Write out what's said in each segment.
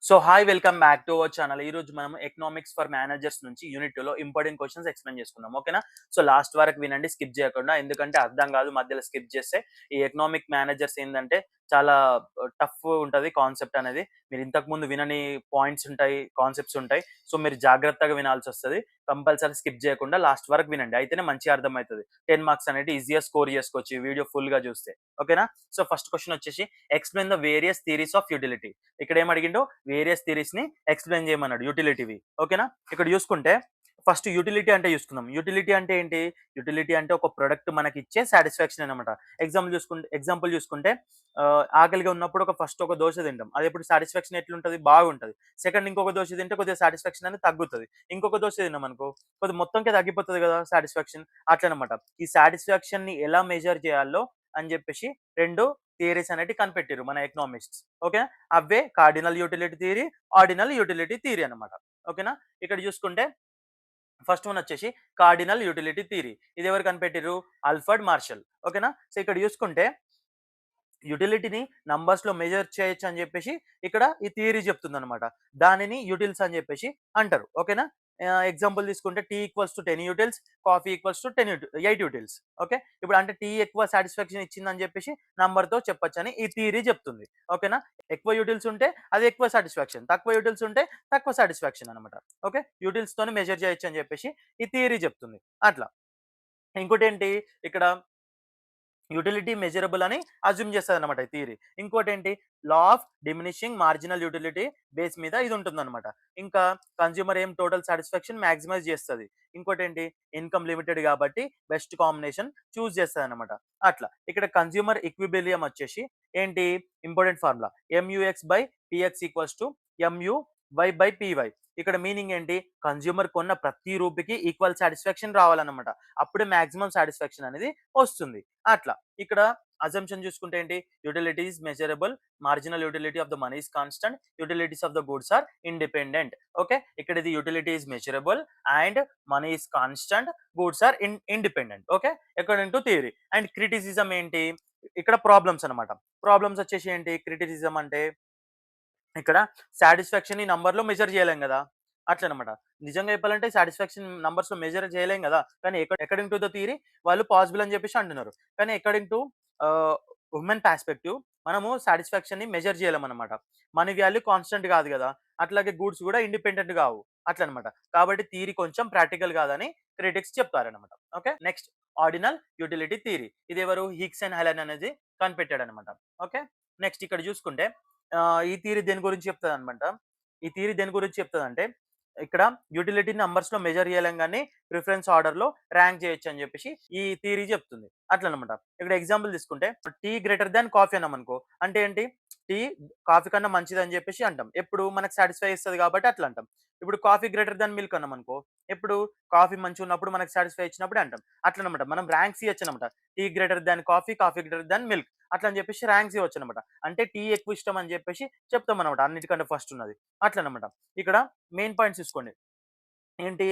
So hi welcome back to our channel. ఈ రోజు మనం ఎకనామిక్స్ ఫర్ మేనేజర్స్ నుంచి యూనిట్ 2లో ఇంపార్టెంట్ క్వశ్చన్స్ ఎక్స్‌ప్లెయిన్ చేసుకుందాం. ఓకేనా? సో లాస్ట్ వరకు వినండి స్కిప్ చేయకుండా. ఎందుకంటే అర్థం కాదు మధ్యలో స్కిప్ చేస్తే. ఈ ఎకనామిక్ మేనేజర్స్ ఏందంటే చాలా టఫ్ ఉంటది కాన్సెప్ట్ అనేది. మీరు ఇంతకు ముందు వినని పాయింట్స్ ఉంటాయి, కాన్సెప్ట్స్ ఉంటాయి. సో మీరు జాగ్రత్తగా వినాల్సొస్తది. కంపల్సరీ స్కిప్ చేయకుండా లాస్ట్ వరకు వినండి. అయితేనే మంచిగా అర్థమైతది. 10 మార్క్స్ అనేవి ఈజీగా స్కోర్ చేసుకోవచ్చు ఈ వీడియో ఫుల్‌గా చూస్తే. ఓకేనా? సో ఫస్ట్ క్వెషన్ వచ్చేసి explain the various theories of utility. ఇక్కడ ఏం అడిగిండు? వేరియస్ థియరీస్ ని ఎక్స్‌ప్లెయిన్ చేయమన్నాడు యుటిలిటీవి. ఓకేనా? ఇక్కడ చూసుకుంటే ఫస్ట్ యుటిలిటీ అంటే చూసుకుందాం. యుటిలిటీ అంటే ఏంటి? యుటిలిటీ అంటే ఒక ప్రొడక్ట్ మనకిచ్చే సాటిస్ఫాక్షన్ అన్నమాట. ఎగ్జాంపుల్ చూసుకుంటే ఆకలిగా ఉన్నప్పుడు ఫస్ట్ ఒక దోస తింటాం. అది ఎప్పుడు సాటిస్ఫాక్షన్ ఎట్లుంటది? బాగుంటది. సెకండ్ ఇంకొక దోస తింటే కొద్దిగా సాటిస్ఫాక్షన్ అనేది తగ్గుతది. ఇంకొక దోస తిన్నామనుకో కొద్దిగా మొత్తంకే తగ్గిపోతది కదా సాటిస్ఫాక్షన్. అట్లనమాట. ఈ సాటిస్ఫాక్షన్‌ని ఎలా మెజర్ చేయాలో అని చెప్పేసి 2 థియరీస్ అనేటివి కనిపెట్టిర్రు మన ఎకనామిస్ట్స్. ఓకే. అవే cardinal utility theory, ordinal utility theory అన్నమాట. ఓకేనా? ఇక్కడ చూసుకుంటే ఫస్ట్ వన్ వచ్చేసి కార్డినల్ యూటిలిటీ థియరీ. ఇది ఎవరు కనిపెట్టిర్రు? Alfred Marshall. ఓకేనా? సో ఇక్కడ చూసుకుంటే యుటిలిటీని నంబర్స్ లో మెజర్ చేయొచ్చు అని చెప్పేసి ఇక్కడ ఈ థియరీ చెప్తుందన్నమాట. దానిని యూటిల్స్ అని చెప్పేసి అంటారు. ఓకేనా? ఎగ్జాంపుల్ తీసుకుంటే T equals to 10 utils, coffee equals to 8 utils. Okay. ఇప్పుడు అంటే టీ ఎక్కువ సాటిస్ఫాక్షన్ ఇచ్చిందని చెప్పేసి నంబర్ తో చెప్పొచ్చని ఈ థియరీ చెప్తుంది. ఓకేనా? ఎక్కువ యూటిల్స్ ఉంటే అది ఎక్కువ సాటిస్ఫాక్షన్, తక్కువ యూటిల్స్ ఉంటే తక్కువ సాటిస్ఫాక్షన్ అనమాట. ఓకే. యూటిల్స్ తోని మెజర్ చేయొచ్చు అని చెప్పేసి ఈ థియరీ చెప్తుంది. అట్లా ఇంకోటి ఏంటి ఇక్కడ యుటిలిటీ మెజరబుల్ అని అజ్యూమ్ చేస్తదన్నమాట ఈ థియరీ. ఇంకోటేంటి? Law of diminishing marginal utility base మీద ఇది ఉంటుందన్నమాట. ఇంకా కన్స్యూమర్ ఏం టోటల్ సాటిస్ఫాక్షన్ మాక్సిమైజ్ చేస్తది. ఇంకోటేంటి? ఇన్‌కమ్ లిమిటెడ్ కాబట్టి బెస్ట్ కాంబినేషన్ చూజ్ చేస్తదన్నమాట. అట్లా. ఇక్కడ కన్స్యూమర్ ఈక్విలిబ్రియం వచ్చేసి ఏంటి? Important formula MUX/PX equals to MUY/PY. ఇక్కడ మీనింగ్ ఏంటి? కన్స్యూమర్ కొన్న ప్రతి రూపీకి ఈక్వల్ సాటిస్ఫాక్షన్ రావాలన్నమాట. అప్పుడే మాక్సిమం సాటిస్ఫాక్షన్ అనేది వస్తుంది. అట్లా. ఇక్కడ అజంప్షన్ చూసుకుంటే ఏంటి? Utility is measurable, marginal utility of the money is constant, utilities of the goods are independent. Okay. ఇక్కడ ఇది utility is measurable and money is constant, goods are independent. Okay. According to theory. And criticism ఏంటి? ఇక్కడ problems అన్నమాట. Problems వచ్చేసి ఏంటి? Criticism అంటే ఇక్కడ satisfaction ని నంబర్ లో మెజర్ చేయలేం కదా. అట్లనమాట. నిజంగా చెప్పాలంటే సాటిస్ఫాక్షన్ నంబర్స్ లో మెజర్ చేయలేం కదా. కానీ అకార్డింగ్ టు ద థియరీ వాళ్ళు పాసిబుల్ అని చెప్పేసి అంటున్నారు. కానీ అకార్డింగ్ టు హ్యూమన్ పర్స్పెక్టివ్ మనము సాటిస్ఫాక్షన్ ని మెజర్ చేయలేమన్నమాట. మనీ వాల్యూ కాన్స్టెంట్ కాదు కదా. అట్లాగే గూడ్స్ కూడా ఇండిపెండెంట్ కావు. అట్లనమాట. కాబట్టి థియరీ కొంచెం ప్రాక్టికల్ కాదని క్రిటిక్స్ చెప్తారనమాట. Okay. Next ordinal utility theory. ఇది ఎవరు? హిగ్స్ అండ్ హెలెన్ అనేది కనిపెట్టాడనమాట. ఓకే. నెక్స్ట్ ఇక్కడ చూసుకుంటే ఈ థియరీ దేని గురించి చెప్తదనమాట. ఈ థియరీ దేని గురించి చెప్తదంటే, ఇక్కడ యుటిలిటీ నంబర్స్‌లో మెజర్ చేయలేం గానీ, ప్రిఫరెన్స్ ఆర్డర్‌లో ర్యాంక్ చేయొచ్చు అని చెప్పేసి ఈ థియరీ చెప్తుంది. అట్లనమాట. ఇక్కడ ఎగ్జాంపుల్ తీసుకుంటే టీ గ్రేటర్ థాన్ కాఫీ అన్నామనుకో, అంటే ఏంటి? టీ కాఫీ కన్నా మంచిదని చెప్పేసి అంటాం. ఎప్పుడు? మనకు సాటిస్ఫై చేస్తది కాబట్టి అట్లా అంటాం. ఇప్పుడు కాఫీ గ్రేటర్ థాన్ మిల్క్ అన్నామనుకో, ఎప్పుడు? కాఫీ మంచిగున్నప్పుడు మనకు సాటిస్ఫై ఇచ్చినప్పుడే అంటాం. అట్లనమాట. మనం ర్యాంక్స్ ఇయొచ్చనమాట. Tea greater than coffee, coffee greater than milk అట్లా అని చెప్పేసి ర్యాంక్స్ ఇవ్వచ్చనమాట. అంటే టీ ఎక్కువ ఇష్టం అని చెప్పేసి చెప్తామనమాట. అన్నిటికంటే ఫస్ట్ ఉన్నది. అట్లనమాట. ఇక్కడ మెయిన్ పాయింట్స్ చూసుకోండి. ఏంటి?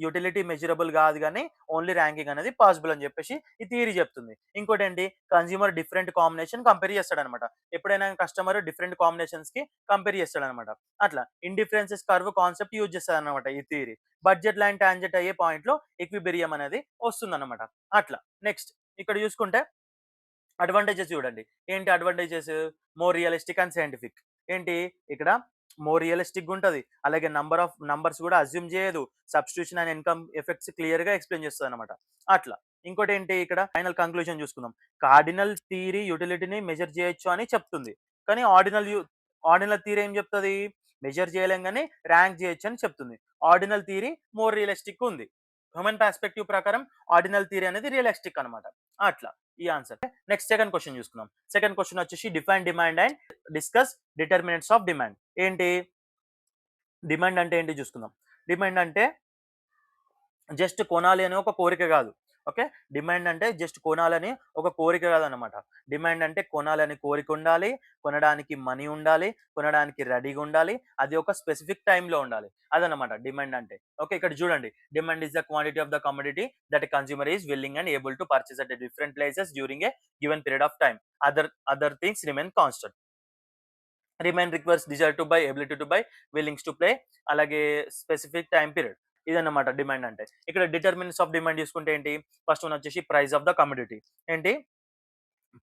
యుటిలిటీ మెజరబుల్ కాదు గానీ, ఓన్లీ ర్యాంకింగ్ అనేది పాసిబుల్ అని చెప్పేసి ఈ థియరీ చెప్తుంది. ఇంకోటేంటి? కన్స్యూమర్ డిఫరెంట్ కాంబినేషన్ కంపేర్ చేస్తాడనమాట. ఎప్పుడైనా కస్టమర్ డిఫరెంట్ కాంబినేషన్స్‌కి కంపేర్ చేస్తాడనమాట. అట్లా. ఇండిఫరెన్సెస్ కర్వ్ కాన్సెప్ట్ యూజ్ చేస్తదనమాట ఈ థియరీ. బడ్జెట్ లైన్ టాంజెంట్ అయ్యే పాయింట్‌లో ఈక్విలిబ్రియం అనేది వస్తుందన్నమాట. అట్లా. నెక్స్ట్ ఇక్కడ చూసుకుంటే అడ్వాంటేజెస్ చూడండి. ఏంటి advantages? More realistic and scientific. ఏంటి? ఇక్కడ మోర్ రియలిస్టిక్‌గా ఉంటది. అలాగే నంబర్స్ కూడా అస్యూమ్ చేయదు. సబ్స్టిట్యూషన్ అండ్ ఇన్‌కమ్ ఎఫెక్ట్స్ క్లియర్‌గా ఎక్స్‌ప్లెయిన్ చేస్తదనమాట. అట్లా. ఇంకోటేంటి ఇక్కడ ఫైనల్ కంక్లూజన్ చూసుకుందాం. కార్డినల్ థియరీ యుటిలిటీని మెజర్ చేయొచ్చు అని చెప్తుంది. కానీ ఆర్డినల్ థియరీ ఏం చెప్తది? మెజర్ చేయలేం గానీ ర్యాంక్ చేయొచ్చు అని చెప్తుంది. ఆర్డినల్ థియరీ మోర్ రియలిస్టిక్‌గా ఉంది. హ్యూమన్ పర్స్పెక్టివ్ ప్రకారం ఆర్డినల్ థియరీ అనేది రియలిస్టిక్ అనమాట. అట్లా. ఈ ఆన్సర్. నెక్స్ట్ సెకండ్ క్వెషన్ చూసుకుందాం. సెకండ్ క్వెషన్ వచ్చేసి define demand and discuss determinants of demand. ఏంటి? డిమాండ్ అంటే ఏంటి చూసుకుందాం. డిమాండ్ అంటే జస్ట్ కొనాలి అనే ఒక కోరిక కాదు. ఓకే. డిమాండ్ అంటే జస్ట్ కొనాలని ఒక కోరిక కాదనమాట. డిమాండ్ అంటే కొనాలని కోరిక ఉండాలి, కొనడానికి మనీ ఉండాలి, కొనడానికి రెడీగా ఉండాలి. అది ఒక స్పెసిఫిక్ టైమ్‌లో ఉండాలి. అదనమాట డిమాండ్ అంటే. ఓకే. ఇక్కడ చూడండి. Demand is the quantity of the commodity that a consumer is willing and able to purchase at different places during a given period of time. Other things remain constant. Remain requires desire to buy, ability to buy, willings to play, అలాగే specific time period. ఇదన్నమాట demand అంటే. ఇక్కడ determinants of demand చూసుకుంటే ఏంటి? First one వచ్చేసి price of the commodity. ఏంటి?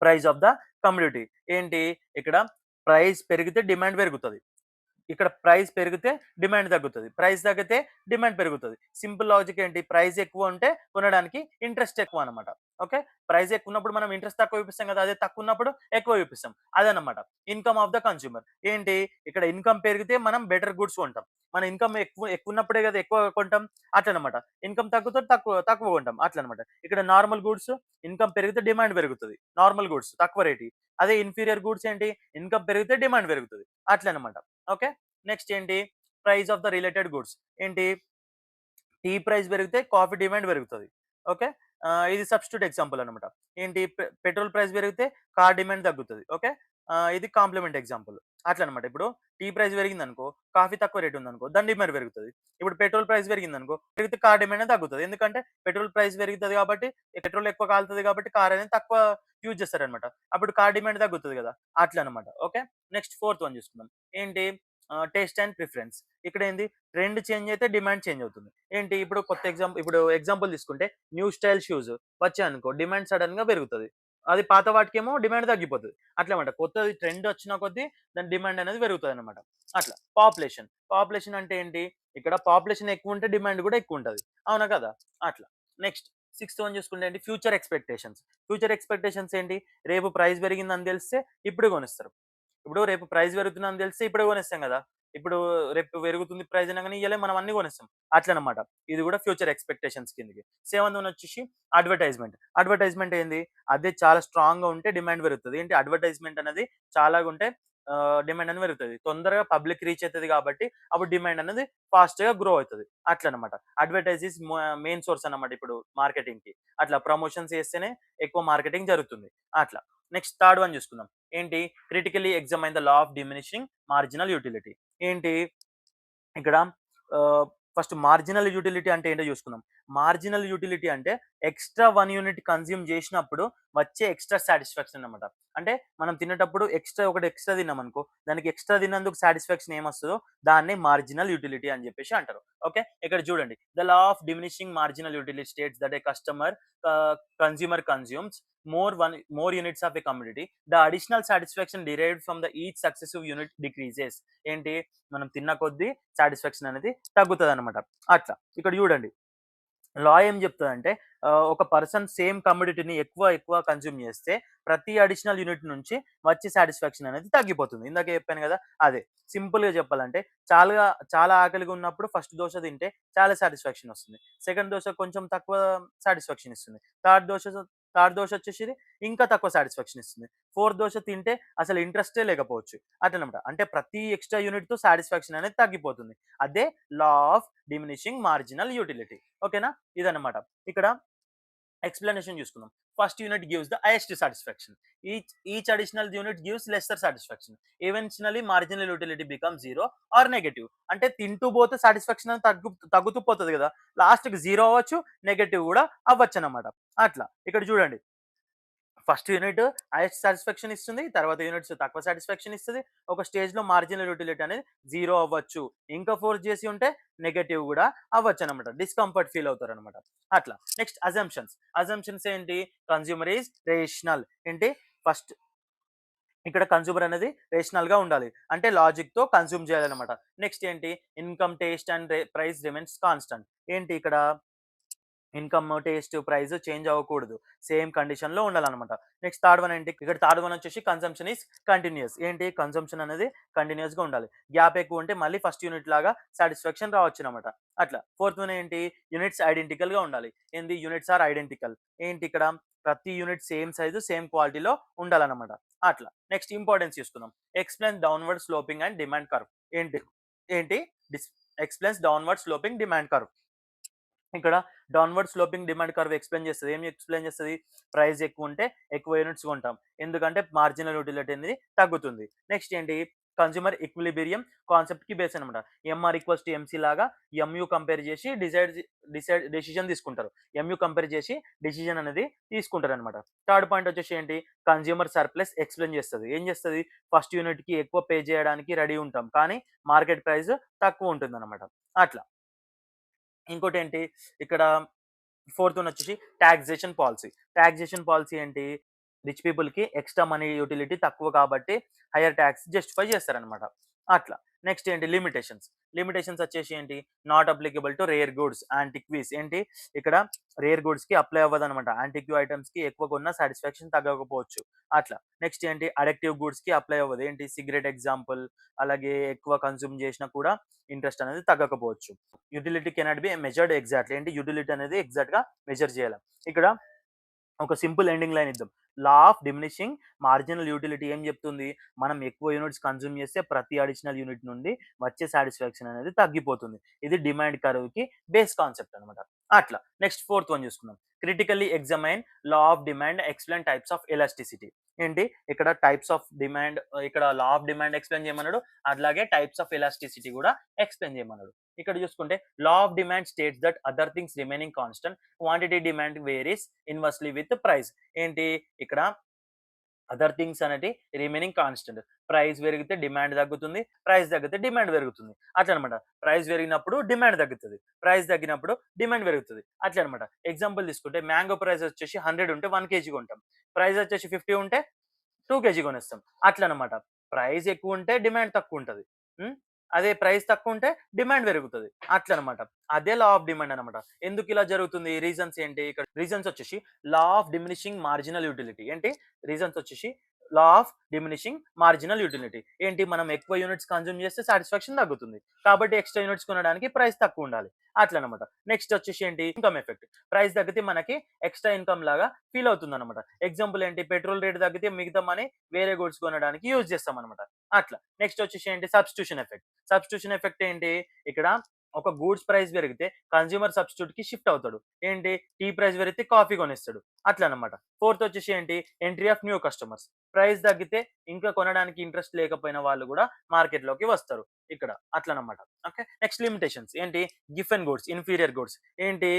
Price of the commodity. ఏంటి? ఇక్కడ ప్రైస్ పెరిగితే డిమాండ్ పెరుగుతది. ఇక్కడ ప్రైస్ పెరిగితే డిమాండ్ తగ్గుతది. ప్రైస్ తగ్గితే డిమాండ్ పెరుగుతది. సింపుల్ లాజిక్ ఏంటి? ప్రైస్ ఎక్కువ ఉంటే కొనడానికి ఇంట్రెస్ట్ ఎక్కువ అన్నమాట. ఓకే. ప్రైస్ ఎక్కువ ఉన్నప్పుడు మనం ఇంట్రెస్ట్ తక్కువ చూపిస్తాం కదా! అదే తక్కువ ఉన్నప్పుడు ఎక్కువ చూపిస్తాం. అదన్నమాట. Income of the consumer. ఏంటి? ఇక్కడ ఇన్‌కమ్ పెరిగితే మనం బెటర్ గుడ్స్ కొంటాం. మన ఇన్‌కమ్ ఎక్కువున్నప్పుడే కదా ఎక్కువ కొంటాం. అట్లనమాట. ఇన్‌కమ్ తగ్గుతే తక్కువ తక్కువ కొంటాం. అట్లనమాట. ఇక్కడ నార్మల్ గూడ్స్ ఇన్‌కమ్ పెరిగితే డిమాండ్ పెరుగుతది. నార్మల్ గూడ్స్ తక్కువ రేట్‌యి. అదే ఇన్ఫీరియర్ గూడ్స్ ఏంటి? ఇన్‌కమ్ పెరిగితే డిమాండ్ పెరుగుతది. అట్లనమాట. ఓకే. నెక్స్ట్ ఏంటి? Price of the related goods. ఏంటి? టీ ప్రైస్ పెరిగితే కాఫీ డిమాండ్ పెరుగుతది. ఓకే. ఇది సబ్‌స్టిట్యూట్ ఎగ్జాంపుల్ అన్నమాట. ఏంటి? పెట్రోల్ ప్రైస్ పెరిగితే కార్ డిమాండ్ తగ్గుతది. ఓకే. ఇది కాంప్లిమెంట్ ఎగ్జాంపుల్. అట్లన్నమాట. ఇప్పుడు టీ ప్రైస్ పెరిగిందనుకో, కాఫీ తక్కువ రేట్ ఉందనుకో, దాని డిమాండ్ పెరుగుతది. ఇప్పుడు పెట్రోల్ ప్రైస్ పెరిగిందనుకో, పెరిగితే కార్ డిమాండ్ అనేది తగ్గుతది. ఎందుకంటే పెట్రోల్ ప్రైస్ పెరుగుతది కాబట్టి, పెట్రోల్ ఎక్కువ కాలుతది కాబట్టి కార్ అనేది తక్కువ యూజ్ చేస్తారన్నమాట. అప్పుడు కార్ డిమాండ్ తగ్గుతది కదా! అట్లన్నమాట. ఓకే. నెక్స్ట్ ఫోర్త్ వన్ చూసుకుందాం. ఏంటి? Taste and preference. ఇక్కడేంది? ట్రెండ్ చేంజ్ అయితే డిమాండ్ చేంజ్ అవుతుంది. ఏంటి? ఇప్పుడు కొత్త ఇప్పుడు ఎగ్జాంపుల్ తీసుకుంటే న్యూ స్టైల్ షూస్ వచ్చాయనుకో డిమాండ్ సడెన్‌గా పెరుగుతది. అది పాత వాటికేమో డిమాండ్ తగ్గిపోతది. అట్లనమాట. కొత్తది ట్రెండ్ వచ్చిన కొద్దీ దాని డిమాండ్ అనేది పెరుగుతదనమాట. అట్లా. పాపులేషన్. పాపులేషన్ అంటే ఏంటి? ఇక్కడ పాపులేషన్ ఎక్కువుంటే డిమాండ్ గూడా ఎక్కువుంటది. అవునా కదా! అట్లా. నెక్స్ట్ సిక్స్త్ వన్ చూసుకుంటే ఏంటి? Future expectations. ఫ్యూచర్ ఎక్స్‌పెక్టేషన్స్ ఏంటి? రేపు ప్రైస్ పెరిగిందని తెలిస్తే ఇప్పుడు కొనిస్తారు. ఇప్పుడు రేపు ప్రైస్ పెరుగుతుందని తెలిస్తే ఇప్పుడే కొనేస్తాం గదా! ఇప్పుడు రేపు పెరుగుతుంది ప్రైస్ అనంగానే ఇయ్యాలే మనం అన్నీ కొనేస్తాం. అట్లనమాట. ఇది గూడా ఫ్యూచర్ ఎక్స్‌పెక్టేషన్స్ కిందకి. సెవెంత్ వన్ వచ్చేసి అడ్వర్టైజ్‌మెంట్. అడ్వర్టైజ్‌మెంట్ ఏంది? అదే చాలా స్ట్రాంగ్‌గా ఉంటే డిమాండ్ పెరుగుతది. ఏంటి? అడ్వర్టైజ్‌మెంట్ అనేది చాలాగుంటే డిమాండ్ అనేది పెరుగుతది. తొందరగా పబ్లిక్ రీచ్ అయితది కాబట్టి అప్పుడు డిమాండ్ అనేది ఫాస్ట్‌గా గ్రో అయితది. అట్లనమాట. అడ్వర్టైజ్ ఈస్ మెయిన్ సోర్స్ అన్నమాట ఇప్పుడు మార్కెటింగ్‌కి. అట్లా ప్రమోషన్స్ చేస్తేనే ఎక్కువ మార్కెటింగ్ జరుగుతుంది. అట్లా. నెక్స్ట్ థర్డ్ వన్ చూసుకుందాం. ఏంటి? Critically ఎగ్జామైన్ the law of diminishing marginal utility. ఏంటి? ఇక్కడ ఆహ్, ఫస్ట్ మార్జినల్ యుటిలిటీ అంటే ఏంటో చూసుకుందాం. మార్జినల్ యుటిలిటీ అంటే ఎక్స్‌ట్రా 1 యూనిట్ కన్జ్యూమ్ చేసినప్పుడు వచ్చే ఎక్స్‌ట్రా సాటిస్ఫాక్షన్ అన్నమాట. అంటే మనం తినేటప్పుడు ఒకటి ఎక్స్‌ట్రా తిన్నామనుకో, దానికి ఎక్స్‌ట్రా తిన్నందుకు సాటిస్ఫాక్షన్ ఏమొస్తదో దాన్నే మార్జినల్ యుటిలిటీ అని చెప్పేసి అంటారు. ఓకే. ఇక్కడ చూడండి. The law of diminishing marginal utility states that A consumer consumes more units of a commodity, the additional satisfaction derived from the each successive unit decreases. ఏంటి? మనం తిన్న కొద్దీ సాటిస్ఫాక్షన్ అనేది తగ్గుతదనమాట. అట్లా. ఇక్కడ చూడండి. లా ఏం చెప్తదంటే ఒక పర్సన్ సేమ్ కమోడిటీని ఎక్కువ కన్జ్యూమ్ చేస్తే ప్రతి అడిషనల్ యూనిట్ నుంచి వచ్చే సాటిస్ఫాక్షన్ అనేది తగ్గిపోతుంది. ఇందాక చెప్పాను కదా! అదే. సింపుల్‌గా చెప్పాలంటే చాలా ఆకలిగా ఉన్నప్పుడు ఫస్ట్ దోస తింటే చాలా సాటిస్ఫాక్షన్ వస్తుంది. సెకండ్ దోస కొంచెం తక్కువ సాటిస్ఫాక్షన్ ఇస్తుంది. థర్డ్ దోస వచ్చేసి ఇంకా తక్కువ సాటిస్ఫాక్షన్ ఇస్తుంది. ఫోర్త్ దోస తింటే అసలు ఇంట్రెస్టే లేకపోవచ్చు. అట్లనమాట. అంటే ప్రతి ఎక్స్‌ట్రా యూనిట్‌తో సాటిస్ఫాక్షన్ అనేది తగ్గిపోతుంది. అదే law of diminishing marginal utility. ఓకేనా? ఇదన్నమాట. ఇక్కడ ఎక్స్‌ప్లనేషన్ చూసుకుందాం. First unit gives the highest satisfaction. Each additional unit gives lesser satisfaction. Eventually marginal utility becomes 0 or negative. అంటే తింటూ పోతే సాటిస్ఫాక్షన్ అనేది తగ్గుతూ పోతది కదా! లాస్ట్‌కి 0 అవ్వచ్చు, నెగెటివ్ గూడా అవ్వచ్చనమాట. అట్లా. ఇక్కడ చూడండి. ఫస్ట్ యూనిట్ హైయెస్ట్ సాటిస్ఫాక్షన్ ఇస్తుంది. తర్వాత యూనిట్స్ తక్కువ సాటిస్ఫాక్షన్ ఇస్తది. ఒక స్టేజ్‌లో మార్జినల్ యుటిలిటీ అనేది 0 అవ్వచ్చు. ఇంకా ఫోర్స్ చేసి ఉంటే నెగెటివ్ గూడా అవ్వచ్చనమాట. డిస్కంఫర్ట్ ఫీల్ అవుతారనమాట. అట్లా. Next assumptions. అజంప్షన్స్ ఏంటి? Consumer is rational. ఏంటి? ఫస్ట్ ఇక్కడ కన్స్యూమర్ అనేది రేషనల్‌గా ఉండాలి. అంటే లాజిక్‌తో కన్జ్యూమ్ చేయాలనమాట. నెక్స్ట్ ఏంటి? Income, taste and price remains constant. ఏంటి ఇక్కడ? ఇన్‌కమ్, టేస్ట్, ప్రైస్ చేంజ్ అవ్వకూడదు. సేమ్ కండిషన్‌లో ఉండాలనమాట. నెక్స్ట్ థర్డ్ వన్ ఏంటి? ఇక్కడ థర్డ్ వన్ వచ్చేసి కన్సంప్షన్ ఈస్ కంటిన్యూయస్. ఏంటి? కన్సంప్షన్ అనేది కంటిన్యూయస్‌గా ఉండాలి. గ్యాప్ ఎక్కువ ఉంటే మళ్ళీ ఫస్ట్ యూనిట్ లాగా సాటిస్ఫాక్షన్ రావచ్చనమాట. అట్లా. ఫోర్త్ వన్ ఏంటి? యూనిట్స్ ఐడెంటికల్‌గా ఉండాలి. ఏంది? Units are identical. ఏంటి ఇక్కడ? ప్రతి యూనిట్ సేమ్ సైజు, సేమ్ క్వాలిటీలో ఉండాలనమాట. అట్లా. నెక్స్ట్ ఇంపార్టెన్స్ చూసుకుందాం. Explain downward sloping and demand curve. ఏంటి? ఏంటి? This explains downward sloping demand curve. ఇక్కడ downward sloping demand curve explain చేస్తది. ఏం ఎక్స్‌ప్లెయిన్ చేస్తది? ప్రైస్ ఎక్కువుంటే ఎక్కువ యూనిట్స్ కొంటాం. ఎందుకంటే మార్జినల్ యుటిలిటీ అనేది తగ్గుతుంది. నెక్స్ట్ ఏంటి? కన్స్యూమర్ ఈక్విలిబ్రియం కాన్సెప్ట్‌కి బేస్ అనమాట. ఎంఆర్ ఈక్వల్స్ టు ఎంసీ లాగా ఎంయూ కంపేర్ చేసి డెసిషన్ తీసుకుంటారు. ఎంయూ కంపేర్ చేసి డెసిషన్ అనేది తీసుకుంటారనమాట. థర్డ్ పాయింట్ వచ్చేసి ఏంటి? కన్స్యూమర్ సర్ప్లస్ ఎక్స్‌ప్లెయిన్ చేస్తది. ఏం చేస్తది? ఫస్ట్ యూనిట్‌కి ఎక్కువ పే చేయడానికి రెడీ ఉంటాం. కానీ మార్కెట్ ప్రైస్ తక్కువ ఉంటుందన్నమాట. అట్లా. ఇంకోటేంటి? ఇక్కడ ఫోర్త్ వన్ వచ్చేసి టాక్సేషన్ పాలిసీ. టాక్సేషన్ పాలిసీ ఏంటి? రిచ్ పీపుల్‌కి ఎక్స్‌ట్రా మనీ యుటిలిటీ తక్కువ కాబట్టి హైయర్ టాక్స్ జస్టిఫై చేస్తారనమాట. అట్లా. నెక్స్ట్ ఏంటి? లిమిటేషన్స్. లిమిటేషన్స్ వచ్చేసి ఏంటి? Not applicable to rare goods, antiquities. ఏంటి? ఇక్కడ రేర్ గూడ్స్‌కి అప్లై అవ్వదనమాట. యాంటిక్యూ ఐటెమ్స్‌కి ఎక్కువ కొన్నా సాటిస్ఫాక్షన్ తగ్గకపోవచ్చు. అట్లా. నెక్స్ట్ ఏంటి? అడిక్టివ్ గూడ్స్‌కి అప్లై అవ్వదు. ఏంటి? Cigarette example. అలాగే ఎక్కువ కన్జ్యూమ్ చేసినా కూడా ఇంట్రెస్ట్ అనేది తగ్గకపోవచ్చు. Utility cannot be measured exactly. ఏంటి? యుటిలిటీ అనేది ఎగ్జాక్ట్‌గా మెజర్ చేయాల. ఇక్కడ ఒక సింపుల్ ఎండింగ్ లైన్ ఇద్దాం. లా ఆఫ్ డిమినిషింగ్ మార్జినల్ యూటిలిటీ ఏం చెప్తుంది? మనం ఎక్కువ యూనిట్స్ కన్జ్యూమ్ చేస్తే ప్రతి అడిషనల్ యూనిట్ నుండి వచ్చే సాటిస్ఫాక్షన్ అనేది తగ్గిపోతుంది. ఇది డిమాండ్ కర్వ్‌కి బేస్ కాన్సెప్ట్ అనమాట. అట్లా. నెక్స్ట్ ఫోర్త్ వన్ చూసుకుందాం. Critically ఎగ్జామైన్ law of demand, explain types of elasticity. ఏంటి? ఇక్కడ టైప్స్ ఆఫ్ డిమాండ్, ఇక్కడ లా ఆఫ్ డిమాండ్ ఎక్స్‌ప్లెయిన్ చేయమన్నాడు. అట్లాగే టైప్స్ ఆఫ్ ఎలాస్టిసిటీ కూడా ఎక్స్‌ప్లెయిన్ చేయమన్నాడు. ఇక్కడ చూసుకుంటే law of demand states that other things remaining constant quantity demand varies inversely with price. ఏంటి? ఇక్కడ అదర్ థింగ్స్ అనేటి రిమైనింగ్ కాన్స్టెంట్. ప్రైస్ పెరిగితే డిమాండ్ తగ్గుతుంది. ప్రైస్ తగ్గితే డిమాండ్ పెరుగుతుంది. అట్లనమాట. ప్రైస్ పెరిగినప్పుడు డిమాండ్ తగ్గుతది. ప్రైస్ తగ్గినప్పుడు డిమాండ్ పెరుగుతది. అట్లనమాట. ఎగ్జాంపుల్ తీసుకుంటే మ్యాంగో ప్రైస్ వచ్చేసి 100 ఉంటే 1 కేజీ కొంటాం. ప్రైస్ వచ్చేసి 50 ఉంటే 2 కేజీ కొనేస్తాం. అట్లనమాట. ప్రైస్ ఎక్కువుంటే డిమాండ్ తక్కువుంటది. హ్మ్. అదే ప్రైస్ తక్కువుంటే డిమాండ్ పెరుగుతది. అట్లనమాట. అదే లా ఆఫ్ డిమాండ్ అనమాట. ఎందుకిలా జరుగుతుంది? రీజన్స్ ఏంటి? ఇక్కడ రీజన్స్ వచ్చేసి లా ఆఫ్ డిమినిషింగ్ మార్జినల్ యుటిలిటీ. ఏంటి? రీజన్స్ వచ్చేసి లా ఆఫ్ డిమినిషింగ్ మార్జినల్ యుటిలిటీ. ఏంటి? మనం ఎక్కువ యూనిట్స్ కన్జ్యూమ్ చేస్తే సాటిస్ఫాక్షన్ తగ్గుతుంది. కాబట్టి ఎక్స్‌ట్రా యూనిట్స్ కొనడానికి ప్రైస్ తక్కువుండాలి. అట్లనమాట. నెక్స్ట్ వచ్చేసి ఏంటి? Income effect. ప్రైస్ తగ్గితే మనకి ఎక్స్‌ట్రా ఇన్‌కమ్ లాగా ఫీల్ అవుతుందన్నమాట. ఎగ్జాంపుల్ ఏంటి? పెట్రోల్ రేట్ తగ్గితే మిగతా మనీ వేరే గూడ్స్ కొనడానికి యూజ్ చేస్తామన్నమాట. అట్లా. నెక్స్ట్ వచ్చేసి ఏంటి? Substitution effect. సబ్స్టిట్యూషన్ ఎఫెక్ట్ ఏంటి? ఇక్కడ ఒక గూడ్స్ ప్రైస్ పెరిగితే కన్స్యూమర్ సబ్స్టిట్యూట్‌కి షిఫ్ట్ అవుతాడు. ఏంటి? టీ ప్రైస్ పెరిగితే కాఫీ కొనేస్తాడు. అట్లా అన్నమాట. ఫోర్త్ వచ్చేసి ఏంటి? Entry of new customers. Price తగ్గితే ఇంకా కొనడానికి ఇంట్రెస్ట్ లేకపోయిన వాళ్ళు కూడా మార్కెట్‌లోకి వస్తారు. ఇక్కడ అట్లనమాట. ఓకే. నెక్స్ట్ లిమిటేషన్స్ ఏంటి? Giffen goods, inferior goods. ఏంటి?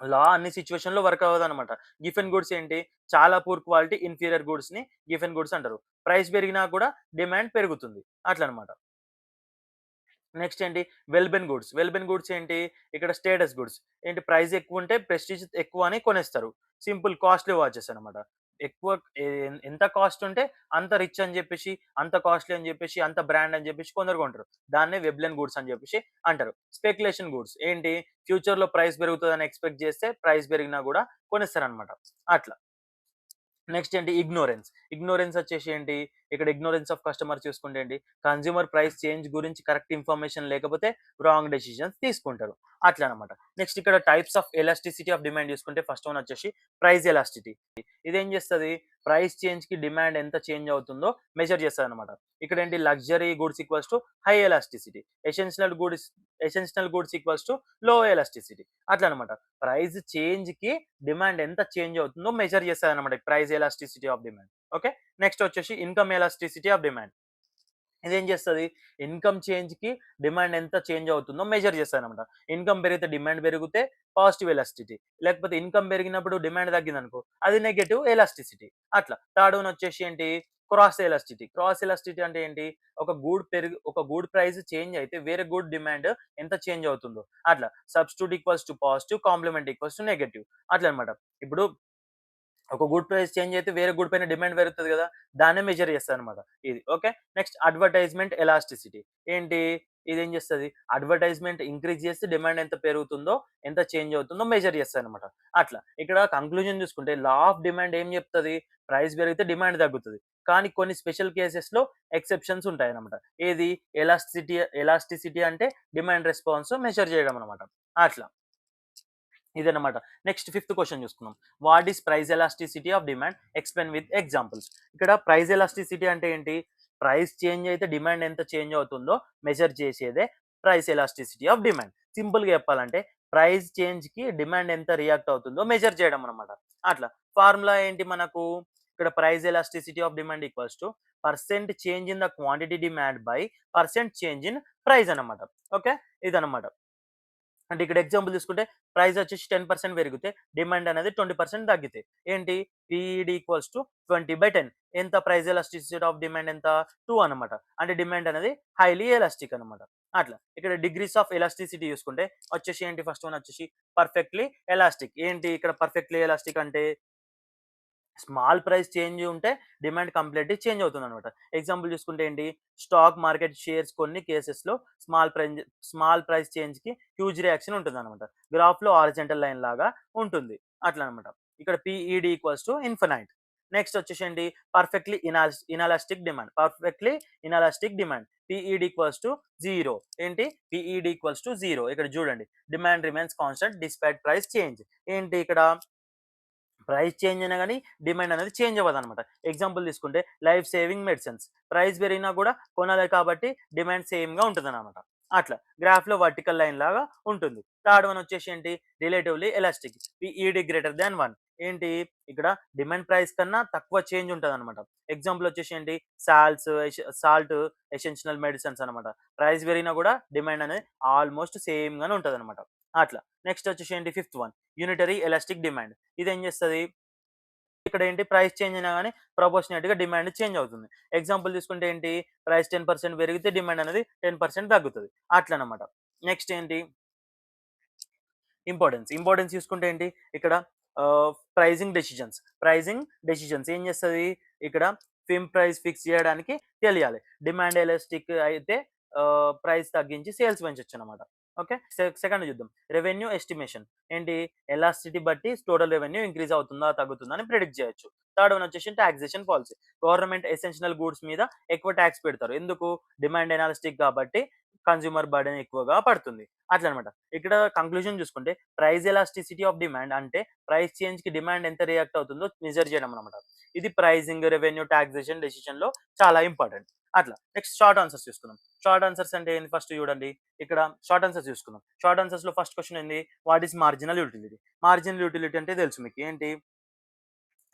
లా అన్ని సిట్యుయేషన్‌లో వర్క్ అవ్వదనమాట. గిఫెన్ గూడ్స్ ఏంటి? చాలా పూర్ క్వాలిటీ ఇన్ఫీరియర్ గూడ్స్‌ని గిఫెన్ గూడ్స్ అంటారు. ప్రైస్ పెరిగినా కూడా డిమాండ్ పెరుగుతుంది. అట్లనమాట. నెక్స్ట్ ఏంటి? వెల్‌బెన్ గూడ్స్. వెల్‌బెన్ గూడ్స్ ఏంటి? ఇక్కడ స్టేటస్ గూడ్స్. ఏంటి? ప్రైస్ ఎక్కువుంటే ప్రెస్టీజ్ ఎక్కువ అని కొనేస్తారు. సింపుల్ కాస్ట్‌లీ వాచెస్ అనమాట. ఎక్కువ ఎంత కాస్ట్ ఉంటే అంత రిచ్ అని జెప్పేసి, అంత కాస్ట్‌లీ అని జెప్పేసి, అంత బ్రాండ్ అని జెప్పేసి కొందరు కొంటారు. దాన్నే వెబ్‌లెన్ గూడ్స్ అని జెప్పేసి అంటారు. స్పెక్యులేషన్ గూడ్స్ ఏంటి? ఫ్యూచర్‌లో ప్రైస్ పెరుగుతదని ఎక్స్‌పెక్ట్ జేస్తే ప్రైస్ పెరిగినా గూడా కొనేస్తారనమాట. అట్లా. నెక్స్ట్ ఏంటి? ఇగ్నోరెన్స్. ఇగ్నోరెన్స్ వచ్చేసి ఏంటి? ఇక్కడ ఇగ్నోరెన్స్ ఆఫ్ కస్టమర్ చూసుకుంటే ఏంటి? కన్స్యూమర్ ప్రైస్ చేంజ్ గురించి కరెక్ట్ ఇన్ఫర్మేషన్ లేకపోతే రాంగ్ డెసిషన్స్ తీసుకుంటారు. అట్లనమాట. నెక్స్ట్ ఇక్కడ types of elasticity of demand చూసుకుంటే ఫస్ట్ వన్ వచ్చేసి ప్రైస్ ఎలాస్టిసిటీ. ఇదేం చేస్తది? ప్రైస్ చేంజ్‌కి డిమాండ్ ఎంత చేంజ్ అవుతుందో మెజర్ చేస్తదనమాట. ఇక్కడ ఏంటి? Luxury goods equals to high elasticity. Essential goods equals to low elasticity. అట్లనమాట. ప్రైస్ చేంజ్‌కి డిమాండ్ ఎంత చేంజ్ అవుతుందో మెజర్ చేస్తదనమాట. Price elasticity of demand. Okay. Next వచ్చేసి ఇన్‌కమ్ ఎలాస్టిసిటీ ఆఫ్ డిమాండ్. ఇదేం చేస్తది? ఇన్‌కమ్ చేంజ్‌కి డిమాండ్ ఎంత చేంజ్ అవుతుందో మెజర్ చేస్తదనమాట. ఇన్‌కమ్ పెరిగితే డిమాండ్ పెరిగితే పాజిటివ్ ఎలాస్టిసిటీ. లేకపోతే ఇన్‌కమ్ పెరిగినప్పుడు డిమాండ్ తగ్గిందనుకో అది నెగెటివ్ ఎలాస్టిసిటీ. అట్లా. థర్డ్ వన్ వచ్చేసి ఏంటి? Cross elasticity. క్రాస్ ఎలాస్టిసిటీ అంటే ఏంటి? ఒక గూడ్ ప్రైస్ చేంజ్ అయితే వేరే గూడ్ డిమాండ్ ఎంత చేంజ్ అవుతుందో అట్లా. Substitute equals to positive, complement equals to negative. అట్లనమాట. ఇప్పుడు ఒక గుడ్ ప్రైస్ చేంజ్ అయితే వేరే గుడ్ పైన డిమాండ్ పెరుగుతది గదా! దాన్నే మెజర్ చేస్తదనమాట ఇది. ఓకే. Next advertisement elasticity. ఏంటి? ఇదేం చేస్తది? అడ్వర్టైజ్‌మెంట్ ఇంక్రీజ్ చేస్తే డిమాండ్ ఎంత పెరుగుతుందో, ఎంత చేంజ్ అవుతుందో మెజర్ చేస్తదనమాట. అట్లా. ఇక్కడ కంక్లూజన్ చూసుకుంటే లా ఆఫ్ డిమాండ్ ఏం చెప్తది? ప్రైస్ పెరిగితే డిమాండ్ తగ్గుతది. కానీ కొన్ని స్పెషల్ కేసెస్‌లో ఎక్సెప్షన్స్ ఉంటాయన్నమాట. ఏది? ఎలాస్టిసిటీ అంటే డిమాండ్ రెస్పాన్స్ మెజర్ చేయడం అనమాట. అట్లా. ఇదనమాట. నెక్స్ట్ ఫిఫ్త్ క్వెషన్ చూసుకుందాం. What is price elasticity of demand? Explain with examples. ఇక్కడ ప్రైస్ ఎలాస్టిసిటీ అంటే ఏంటి? ప్రైస్ చేంజ్ అయితే డిమాండ్ ఎంత చేంజ్ అవుతుందో మెజర్ చేసేదే ప్రైస్ ఎలాస్టిసిటీ ఆఫ్ డిమాండ్. సింపుల్‌గా చెప్పాలంటే ప్రైస్ చేంజ్‌కి డిమాండ్ ఎంత రియాక్ట్ అవుతుందో మెజర్ చేయడం అన్నమాట. అట్లా. ఫార్ములా ఏంటి మనకు? ఇక్కడ price elasticity of demand equals to percent change in the quantity demand by percent change in price అన్నమాట. ఓకే, ఇదన్నమాట. అంటే ఇక్కడ ఎగ్జాంపుల్ తీసుకుంటే ప్రైస్ వచ్చేసి 10% పెరిగితే డిమాండ్ అనేది 20% తగ్గితే ఏంటి పీఈడి ఈక్వల్స్ టు 20/10. ఎంత ప్రైస్ ఎలాస్టిసిటీ ఆఫ్ డిమాండ్ ఎంత 2 అనమాట. అంటే డిమాండ్ అనేది హైలీ ఎలాస్టిక్ అనమాట. అట్లా ఇక్కడ డిగ్రీస్ ఆఫ్ ఎలాస్టిసిటీ చూసుకుంటే వచ్చేసి ఏంటి ఫస్ట్ వన్ వచ్చేసి పర్ఫెక్ట్లీ ఎలాస్టిక్. ఏంటి ఇక్కడ పర్ఫెక్ట్లీ ఎలాస్టిక్ అంటే స్మాల్ ప్రైస్ చేంజ్ ఉంటే డిమాండ్ కంప్లీట్లీ చేంజ్ అవుతుంది అనమాట. ఎగ్జాంపుల్ చూసుకుంటే ఏంటి స్టాక్ మార్కెట్ షేర్స్ కొన్ని కేసెస్లో స్మాల్ ప్రైస్ చేంజ్ కి హ్యూజ్ రియాక్షన్ ఉంటుంది అనమాట. గ్రాఫ్ లో హారిజాంటల్ లైన్ లాగా ఉంటుంది అట్లా అనమాట. ఇక్కడ PED equals to infinite. Next వచ్చేసి ఏంటి perfectly inelastic demand PED equals to zero. ఏంటి పిఈడి ఈక్వల్స్ టు జీరో. ఇక్కడ చూడండి demand remains constant despite price change. ఏంటి ఇక్కడ ప్రైస్ చేంజ్ అయినా కానీ డిమాండ్ అనేది చేంజ్ అవ్వదు అనమాట. ఎగ్జాంపుల్ తీసుకుంటే లైఫ్ సేవింగ్ మెడిసిన్స్ ప్రైస్ పెరిగినా కూడా కొనాలి కాబట్టి డిమాండ్ సేమ్ గా ఉంటుంది అనమాట. అట్లా గ్రాఫ్ లో వర్టికల్ లైన్ లాగా ఉంటుంది. థర్డ్ వన్ వచ్చేసి ఏంటి relatively elastic PED greater than 1. ఏంటి ఇక్కడ డిమాండ్ ప్రైస్ కన్నా తక్కువ చేంజ్ ఉంటుంది అనమాట. ఎగ్జాంపుల్ వచ్చేసి ఏంటి సాల్ట్ ఎసెన్షియల్ మెడిసిన్స్ అనమాట. ప్రైస్ పెరిగినా కూడా డిమాండ్ అనేది ఆల్మోస్ట్ సేమ్ గానే ఉంటుంది అనమాట. అట్లా నెక్స్ట్ వచ్చేసి ఏంటి fifth one unitary elastic demand. ఇది ఏం చేస్తుంది ఇక్కడ ఏంటి ప్రైస్ చేంజ్ అయినా కానీ ప్రపోర్షనేట్ గా డిమాండ్ చేంజ్ అవుతుంది. ఎగ్జాంపుల్ తీసుకుంటే ఏంటి ప్రైస్ 10% పెరిగితే డిమాండ్ అనేది 10% తగ్గుతుంది అట్లా అనమాట. నెక్స్ట్ ఏంటి ఇంపార్టెన్స్ చూసుకుంటే ఏంటి ఇక్కడ ప్రైజింగ్ డెసిషన్స్ ఏం చేస్తుంది ఇక్కడ ప్రైస్ ఫిక్స్ చేయడానికి తెలియాలి. డిమాండ్ ఎలాస్టిక్ అయితే ప్రైస్ తగ్గించి సేల్స్ పెంచొచ్చు అనమాట. ఓకే, సెకండ్ చూద్దాం రెవెన్యూ ఎస్టిమేషన్. ఏంటి ఎలాస్టిటీ బట్టి టోటల్ రెవెన్యూ ఇంక్రీజ్ అవుతుందా తగ్గుతుందా అని ప్రిడిక్ట్ చేయొచ్చు. థర్డ్ వన్ వచ్చేసి taxation policy. Government essential goods మీద ఎక్కువ ట్యాక్స్ పెడతారు. ఎందుకు డిమాండ్ ఎనాలిస్టిక్ కాబట్టి కన్స్యూమర్ బర్డెన్ ఎక్కువగా పడుతుంది అట్లా అనమాట. ఇక్కడ కంక్లూజన్ చూసుకుంటే ప్రైస్ ఎలాస్టిసిటీ ఆఫ్ డిమాండ్ అంటే ప్రైస్ చేంజ్ కి డిమాండ్ ఎంత రియాక్ట్ అవుతుందో మెజర్ చేయడం అనమాట. ఇది ప్రైజింగ్ రెవెన్యూ టాక్సేషన్ డెసిషన్ లో చాలా ఇంపార్టెంట్. అట్లా నెక్స్ట్ షార్ట్ ఆన్సర్స్ చూసుకుందాం. షార్ట్ ఆన్సర్స్ అంటే ఏంటి ఫస్ట్ చూడండి ఇక్కడ షార్ట్ ఆన్సర్స్ చూసుకుందాం. షార్ట్ ఆన్సర్స్ లో ఫస్ట్ క్వశ్చన్ ఏంది what is marginal utility. Marginal utility అంటే తెలుసు మీకు ఏంటి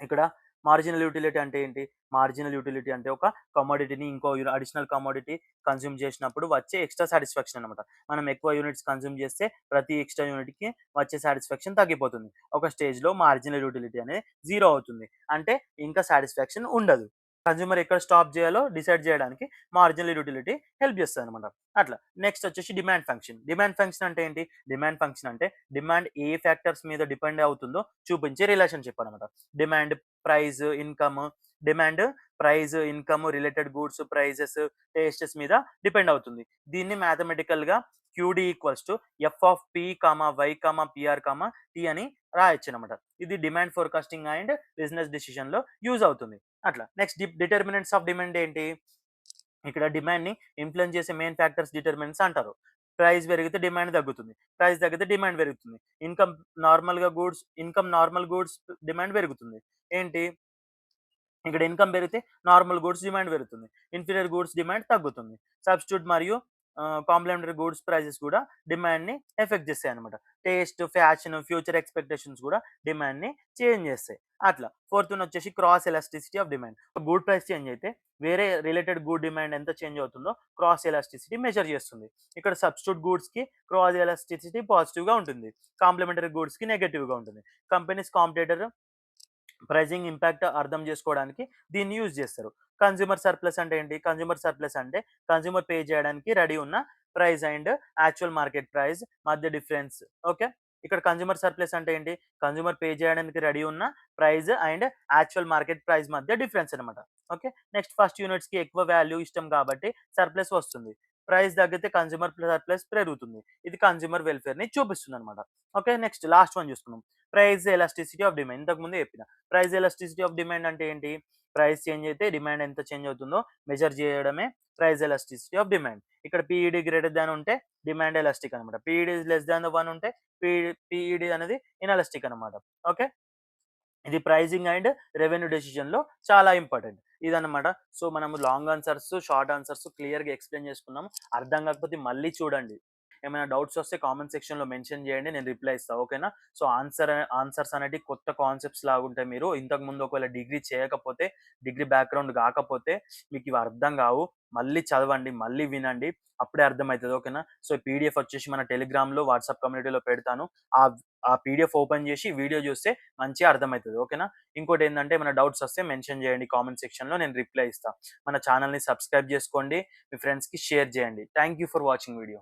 ఇక్కడ మార్జినల్ యూటిలిటీ అంటే ఏంటి మార్జినల్ యూటిలిటీ అంటే ఒక కమోడిటీని ఇంకో అడిషనల్ కమోడిటీ కన్స్యూమ్ చేసినప్పుడు వచ్చే ఎక్స్ట్రా సాటిస్ఫాక్షన్ అనమాట. మనం ఎక్కువ యూనిట్స్ కన్స్యూమ్ చేస్తే ప్రతి ఎక్స్ట్రా యూనిట్ కి వచ్చే సాటిస్ఫాక్షన్ తగ్గిపోతుంది. ఒక స్టేజ్ లో మార్జినల్ యూటిలిటీ అనేది జీరో అవుతుంది. అంటే ఇంకా సాటిస్ఫాక్షన్ ఉండదు. కన్స్యూమర్ ఎక్కడ స్టాప్ చేయాలో డిసైడ్ చేయడానికి మార్జినల్ యూటిలిటీ హెల్ప్ చేస్తుంది అనమాట. అట్లా నెక్స్ట్ వచ్చేసి డిమాండ్ ఫంక్షన్ అంటే ఏంటి డిమాండ్ ఏ ఫ్యాక్టర్స్ మీద డిపెండ్ అవుతుందో చూపించే రిలేషన్షిప్ అనమాట. Demand price income related goods prices tastes మీద డిపెండ్ అవుతుంది. దీన్ని మ్యాథమెటికల్ గా QD equals to f of P comma Y comma PR comma T అని రాయొచ్చు అనమాట. ఇది demand forecasting and business decision లో యూజ్ అవుతుంది. అట్లా నెక్స్ట్ డిటర్మినెంట్స్ ఆఫ్ డిమాండ్ ఏంటి ఇక్కడ డిమాండ్ ని ఇన్ఫ్లుయెన్స్ చేసే మెయిన్ ఫ్యాక్టర్స్ డిటర్మినెంట్స్ అంటారు. ప్రైస్ పెరిగితే డిమాండ్ తగ్గుతుంది, ప్రైస్ తగ్గితే డిమాండ్ పెరుగుతుంది. నార్మల్ గూడ్స్ డిమాండ్ పెరుగుతుంది. ఏంటి ఇక్కడ ఇన్కమ్ పెరిగితే నార్మల్ గూడ్స్ డిమాండ్ పెరుగుతుంది, ఇన్ఫీరియర్ గూడ్స్ డిమాండ్ తగ్గుతుంది. సబ్స్టిట్యూట్ మరియు కాంప్లిమెంటరీ గూడ్స్ ప్రైజెస్ కూడా డిమాండ్ ని ఎఫెక్ట్ చేస్తాయి అనమాట. టేస్ట్ ఫ్యాషన్ ఫ్యూచర్ ఎక్స్పెక్టేషన్స్ కూడా డిమాండ్ ని చేంజ్ చేస్తాయి. అట్లా ఫోర్త్ వచ్చేసి cross elasticity of demand. Good price change అయితే వేరే రిలేటెడ్ గుడ్ డిమాండ్ ఎంత చేంజ్ అవుతుందో క్రాస్ ఎలాస్టిసిటీ మెజర్ చేస్తుంది. ఇక్కడ సబ్స్టిట్యూట్ గూడ్స్ కి క్రాస్ ఎలాస్టిసిటీ పాజిటివ్ గా ఉంటుంది, కాంప్లిమెంటరీ గూడ్స్ కి నెగటివ్ గా ఉంటుంది. కంపెనీస్ కాంపిటేటర్ ప్రైజింగ్ ఇంపాక్ట్ అర్థం చేసుకోవడానికి దీన్ని యూజ్ చేస్తారు. కన్స్యూమర్ సర్ప్లస్ అంటే ఏంటి కన్స్యూమర్ పే చేయడానికి రెడీ ఉన్న price and actual market price మధ్య డిఫరెన్స్. ఓకే, ఇక్కడ కన్స్యూమర్ సర్ప్లస్ అంటే ఏంటి కన్స్యూమర్ పే చేయడానికి రెడీ ఉన్న price and actual market price మధ్య డిఫరెన్స్ అనమాట. ఓకే, నెక్స్ట్ ఫస్ట్ యూనిట్స్ కి ఎక్కువ వాల్యూ ఇష్టం కాబట్టి సర్ప్లస్ వస్తుంది, ప్రైస్ తగ్గితే కన్స్యూమర్ సర్ప్లస్ పెరుగుతుంది. ఇది కన్స్యూమర్ వెల్ఫేర్ ని చూపిస్తుంది అనమాట. ఓకే, నెక్స్ట్ లాస్ట్ వన్ చూసుకుందాం ప్రైస్ ఎలాస్టిసిటీ ఆఫ్ డిమాండ్. ఇంతకు ముందు చెప్పిన ప్రైస్ ఎలాస్టిసిటీ ఆఫ్ డిమాండ్ అంటే ఏంటి ప్రైస్ చేంజ్ అయితే డిమాండ్ ఎంత చేంజ్ అవుతుందో మెజర్ చేయడమే ప్రైస్ ఎలాస్టిసిటీ ఆఫ్ డిమాండ్. ఇక్కడ పీఈడి గ్రేటర్ దాన్ ఉంటే డిమాండ్ ఎలాస్టిక్ అనమాట, పీఈడి లెస్ దాన్ 1 ఉంటే పీఈడి అనేది ఇన్ఎలాస్టిక్ అనమాట. ఓకే, ఇది ప్రైజింగ్ అండ్ రెవెన్యూ డెసిషన్ లో చాలా ఇంపార్టెంట్ ఇదన్నమాట. సో మనము long answers short answers clear గా ఎక్స్ప్లెయిన్ చేసుకున్నాము. అర్థం కాకపోతే మళ్ళీ చూడండి. ఏమైనా డౌట్స్ వస్తే కామెంట్ సెక్షన్‌లో మెన్షన్ చేయండి. నేను రిప్లై ఇస్తా. ఓకేనా? సో, ఆన్సర్స్ అనేటివి కొత్త కాన్సెప్ట్స్ లాగుంటాయి. మీరు ఇంతకుముందు ఒకవేళ డిగ్రీ చేయకపోతే, డిగ్రీ బ్యాక్‌గ్రౌండ్ గాకపోతే మీకివి అర్థం గావు. మళ్ళీ చదవండి, మళ్ళీ వినండి. అప్పుడే అర్థమైతది. ఓకేనా? సో, పీడీఎఫ్ వచ్చేసి మన టెలిగ్రామ్‌లో, వాట్సాప్ కమ్యూనిటీలో పెడతాను. ఆ ఆ పీడీఎఫ్ ఓపెన్ చేసి వీడియో చూస్తే మంచిగా అర్థమైతది. ఓకేనా? ఇంకోటేందంటే ఏమైనా డౌట్స్ వస్తే మెన్షన్ చేయండి కామెంట్ సెక్షన్‌లో, నేను రిప్లై ఇస్తా. మన ఛానెల్‌ని సబ్స్క్రైబ్ చేసుకోండి. మీ ఫ్రెండ్స్‌కి షేర్ చేయండి. Thank you for watching video.